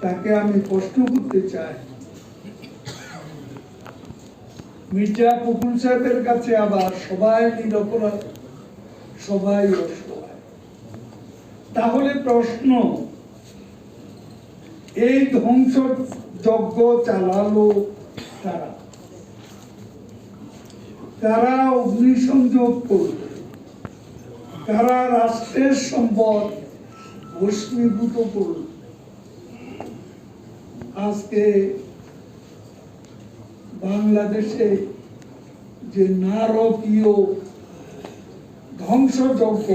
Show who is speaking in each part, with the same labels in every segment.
Speaker 1: তাকে আমি প্রশ্ন করতে চাই, মির্জা ফখরুল সাহেবের কাছে আবার সবাই নিরপরাধ, সবাই অসহায়। তাহলে প্রশ্ন, এই ধ্বংস যজ্ঞ চালালো তারা, কারা অগ্নিসংযোগ করল, কারা রাষ্ট্রের সম্পদ ভস্মীভূত করল? আজকে বাংলাদেশে যে নারকীয় ধ্বংসযজ্ঞ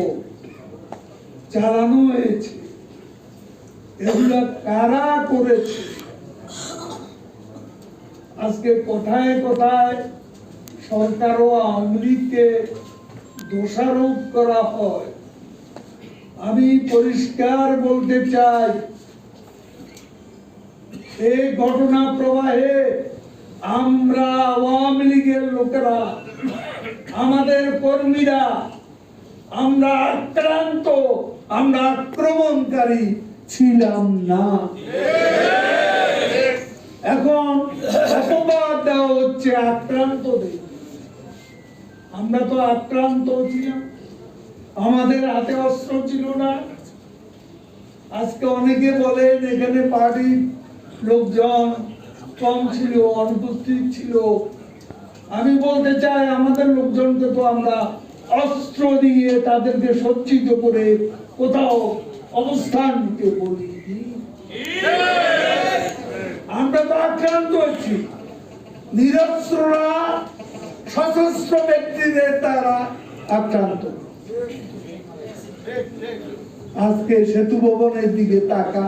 Speaker 1: চালানো হয়েছে, এগুলা কারা করেছে? আজকে কোথায় কোথায় সরকার ও আওয়ামী লীগকে দোষারোপ করা হয়। আমি পরিষ্কার বলতে চাই, এই ঘটনা প্রবাহে আমরা আওয়ামী লীগের লোকেরা, আমাদের কর্মীরা, আমরা আক্রান্ত, আমরা আক্রমণকারী ছিলাম না। এখন অপবাদ দেওয়া হচ্ছে আক্রান্তদের। আমরা তো আক্রান্ত ছিলাম, আমাদের হাতে অস্ত্র ছিল না। আজকে অনেকে বলেন এখানে পার্টির লোকজন কম ছিল, অনুপস্থিত ছিল। আমি বলতে চাই, আমাদের লোকজনকে তো আমরা অস্ত্র দিয়ে তাদেরকে সজ্জিত করে কোথাও অবস্থান নিতে বলি। আমরা তো আক্রান্ত হচ্ছি, নিরস্ত্ররা সশস্ত্র ব্যক্তিদের দ্বারা আক্রান্ত। আজকে সেতু ভবনের দিকে তাকা,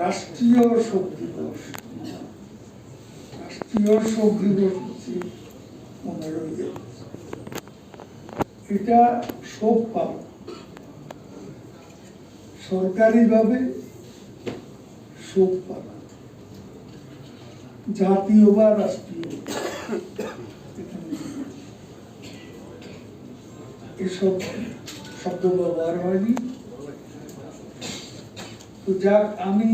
Speaker 1: রাষ্ট্রীয় শোক দিবস। রাষ্ট্রীয় শোক দিবস হচ্ছে 15 এটা শোক পালন, সরকারিভাবে শোক পালন, জাতীয় বা রাষ্ট্রীয় এসব শব্দ ব্যবহার হয়নি। তো যাক, আমি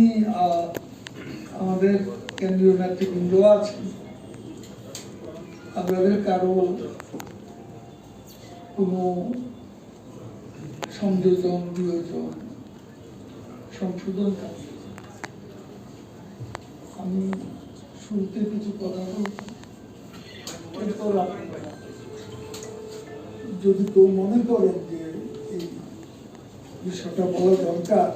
Speaker 1: আমাদের কেন্দ্রীয় নেতৃবৃন্দ আছে, আপনাদের কারো কোনো সংযোজন, বিয়োজন, সংশোধন থাকবে, আমি শুরুতে কিছু কথা বলবো। যদি কেউ মনে করেন যে এই বিষয়টা বলা দরকার,